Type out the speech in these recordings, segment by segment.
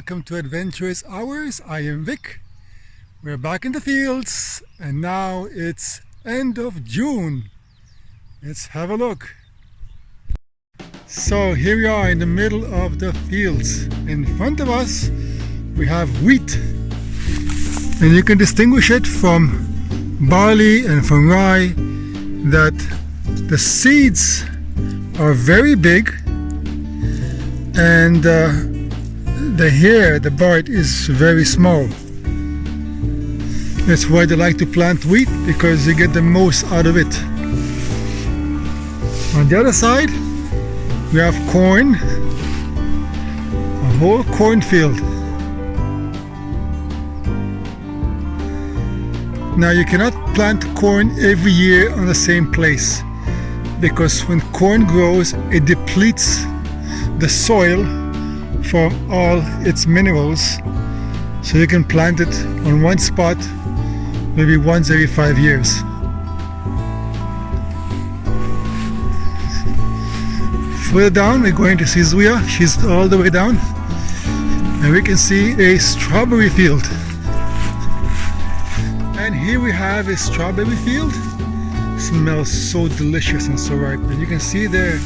welcome to Adventurous Hours. I am Vic. We're back in the fields and now it's end of June. Let's have a look. So here we are in the middle of the fields. In front of us we have wheat, and you can distinguish it from barley and from rye that the seeds are very big and the bud is very small. That's why they like to plant wheat, because you get the most out of it. On the other side we have corn, a whole cornfield. Now you cannot plant corn every year on the same place, because when corn grows it depletes the soil from all its minerals, so you can plant it on one spot maybe once every 5 years. Further down we're going to see Zuya. She's all the way down, and we can see a strawberry field. And here we have a strawberry field. Smells so delicious and so ripe. And you can see there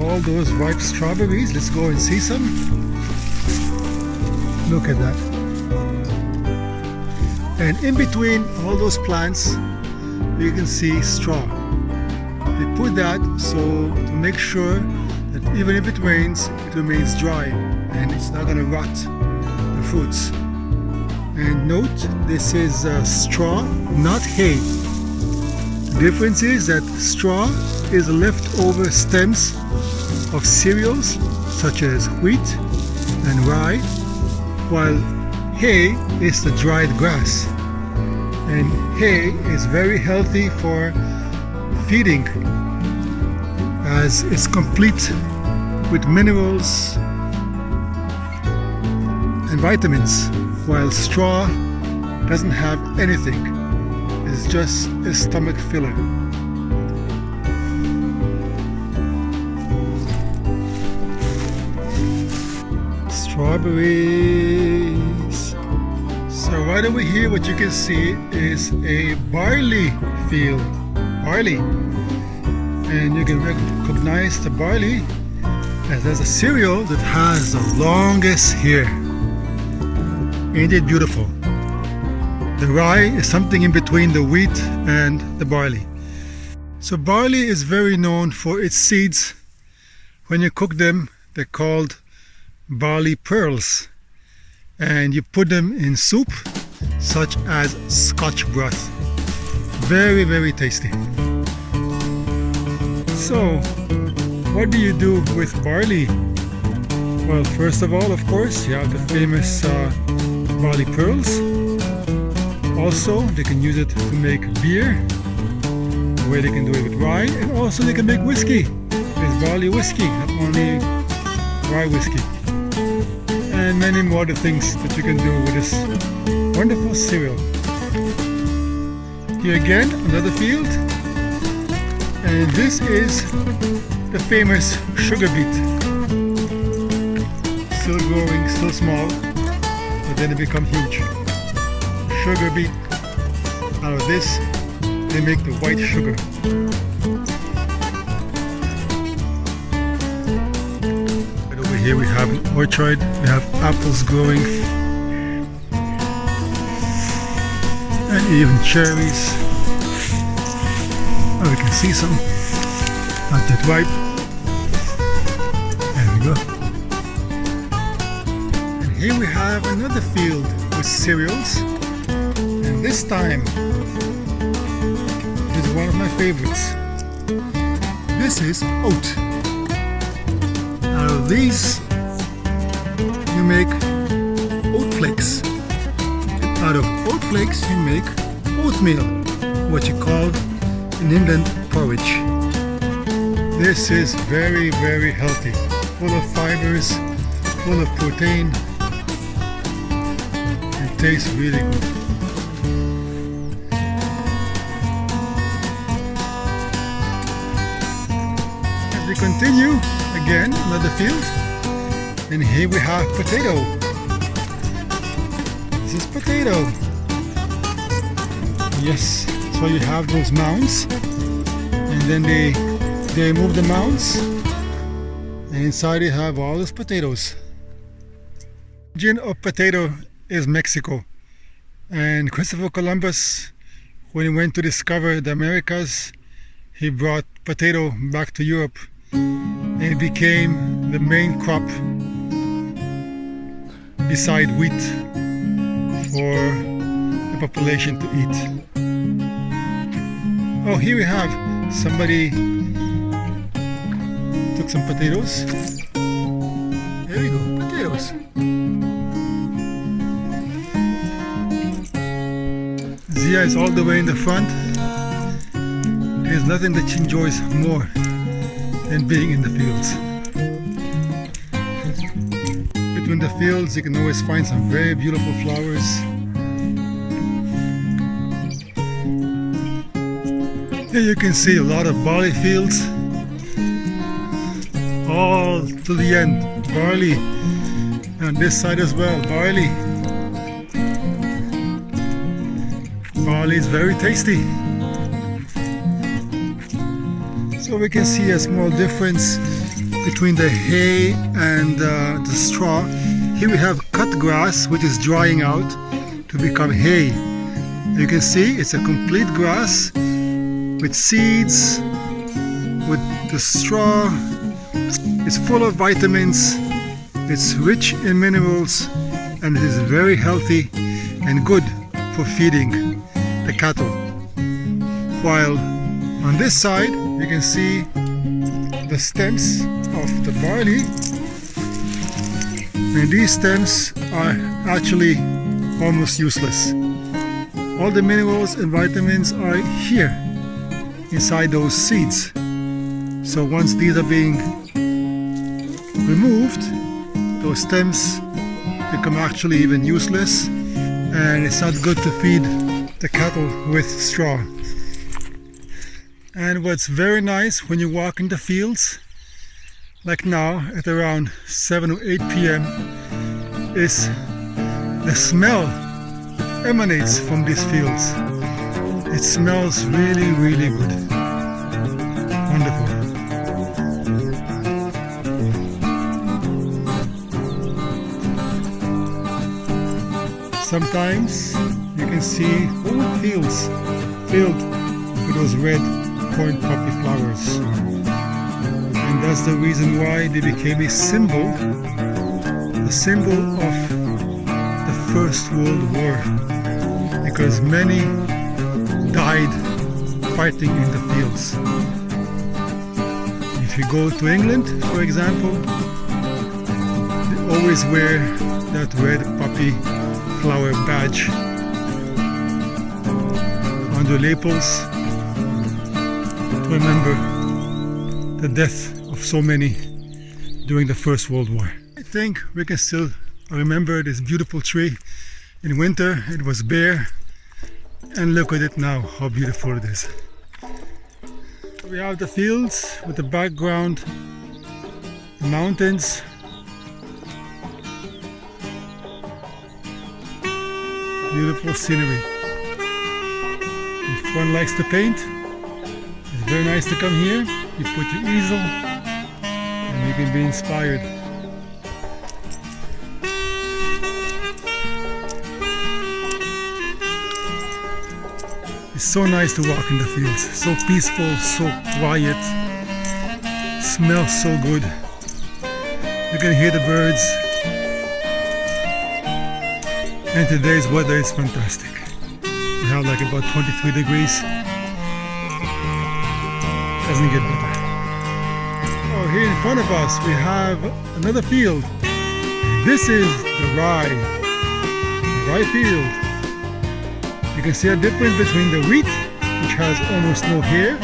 all those ripe strawberries. Let's go and see some. Look at that. And in between all those plants you can see straw. They put that so to make sure that even if it rains it remains dry and it's not going to rot the fruits. And note, this is straw, not hay. The difference is that straw is leftover stems of cereals such as wheat and rye, while hay is the dried grass. And hay is very healthy for feeding, as it's complete with minerals and vitamins, while straw doesn't have anything. It's just a stomach filler. Strawberries. So right over here what you can see is a barley field. Barley. And you can recognize the barley as there's a cereal that has the longest hair. Ain't it beautiful? The rye is something in between the wheat and the barley. So barley is very known for its seeds. When you cook them, they're called barley pearls. And you put them in soup, such as Scotch broth. Very, very tasty. So, what do you do with barley? Well, first of all, of course, you have the famous barley pearls. Also, they can use it to make beer, the way they can do it with rye, and also they can make whiskey. There's barley whiskey, not only rye whiskey. And many more other things that you can do with this wonderful cereal. Here again, another field. And this is the famous sugar beet. Still growing, still small, but then it becomes huge. Sugar beet. Out of this, they make the white sugar. Right over here we have an orchard. We have apples growing, and even cherries. Oh, we can see some. Not yet ripe. There we go. And here we have another field with cereals. And this time is one of my favorites. This is oat. Out of these you make oat flakes. And out of oat flakes you make oatmeal, what you call in England porridge. This is very, very healthy, full of fibers, full of protein. It tastes really good. As we continue, again, another field, and here we have potato. This is potato. Yes, so you have those mounds, and then they remove the mounds, and inside you have all those potatoes. The origin of potato is Mexico, and Christopher Columbus, when he went to discover the Americas, he brought potato back to Europe, and it became the main crop beside wheat for the population to eat. Oh, here we have somebody took some potatoes. There we go, potatoes. Zia is all the way in the front. There's nothing that she enjoys more than being in the fields. Between the fields, you can always find some very beautiful flowers. Here you can see a lot of barley fields. All to the end, barley. And this side as well, barley. Barley is very tasty. So we can see a small difference between the hay and the straw. Here we have cut grass, which is drying out to become hay. You can see it's a complete grass with seeds, with the straw. It's full of vitamins, it's rich in minerals, and it is very healthy and good for feeding the cattle. While on this side you can see the stems of the barley, and these stems are actually almost useless. All the minerals and vitamins are here inside those seeds. So once these are being removed, those stems become actually even useless, and it's not good to feed the cattle with straw. And what's very nice when you walk in the fields, like now at around 7 or 8 p.m., is the smell emanates from these fields. It smells really, really good. Wonderful. Sometimes you can see whole fields filled with those red corn poppy flowers. And that's the reason why they became a symbol, the symbol of the First World War, because many died fighting in the fields. If you go to England, for example, they always wear that red poppy flower badge on their lapels to remember the death of so many during the First World War. I think we can still remember this beautiful tree. In winter it was bare, and look at it now, how beautiful it is. We have the fields with the background, the mountains. Beautiful scenery. If one likes to paint, it's very nice to come here. You put your easel and you can be inspired. It's so nice to walk in the fields. So peaceful, so quiet. Smells so good. You can hear the birds. And today's weather is fantastic. We have like about 23 degrees. Doesn't get better. Oh, here in front of us we have another field. This is the rye field. You can see a difference between the wheat, which has almost no hair.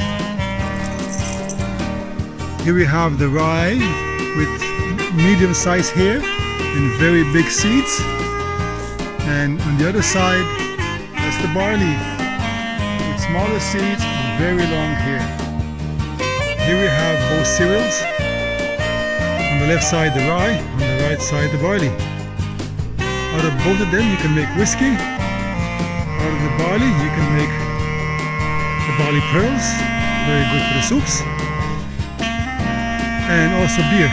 Here we have the rye with medium-sized hair and very big seeds. And on the other side, that's the barley with smaller seeds and very long hair. Here we have both cereals. On the left side the rye, on the right side the barley. Out of both of them you can make whiskey. Out of the barley you can make the barley pearls, very good for the soups, and also beer.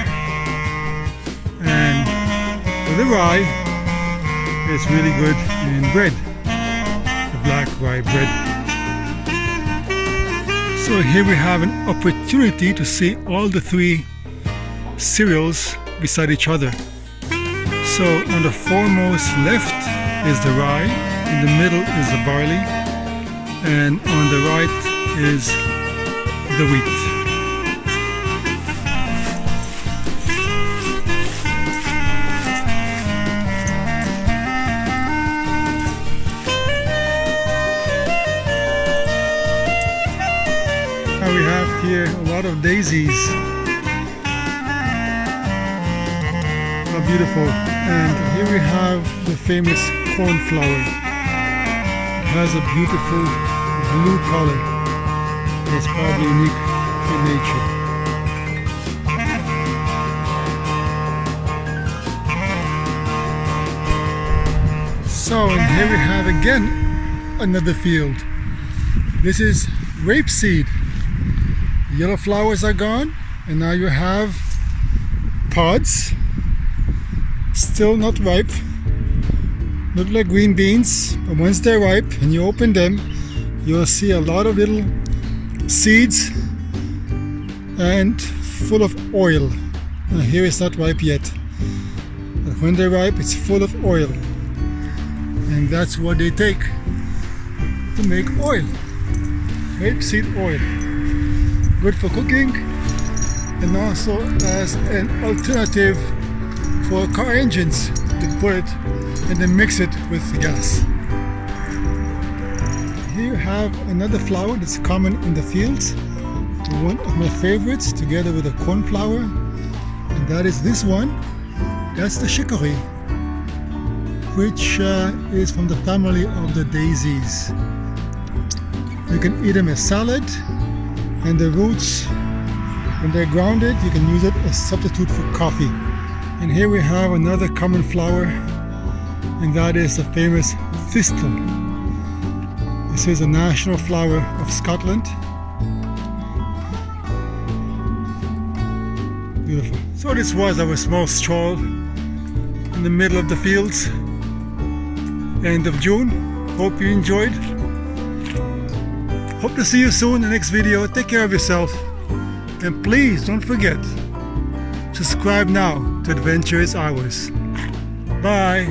And for the rye, it's really good in bread, the black rye bread. So here we have an opportunity to see all the three cereals beside each other. So on the foremost left is the rye, in the middle is the barley, and on the right is the wheat. Now we have here a lot of daisies. How beautiful. And here we have the famous cornflower. It has a beautiful blue color. It's probably unique in nature. So, and here we have again another field. This is rapeseed. The yellow flowers are gone, and now you have pods, still not ripe. Look like green beans, but once they're ripe and you open them, you'll see a lot of little seeds and full of oil. Now here it's not ripe yet, but when they're ripe it's full of oil, and that's what they take to make oil. Rapeseed oil, good for cooking and also as an alternative for car engines. They put it and then mix it with the gas. Here you have another flower that's common in the fields, one of my favorites, together with a cornflower, and that is this one. That's the chicory, which is from the family of the daisies. You can eat them as salad, and the roots, when they're grounded, you can use it as substitute for coffee. And here we have another common flower, and that is the famous thistle. This is a national flower of Scotland. Beautiful. So this was our small stroll in the middle of the fields, end of June. Hope you enjoyed. Hope to see you soon in the next video. Take care of yourself, and please don't forget, subscribe now to Adventure is Ours. Bye.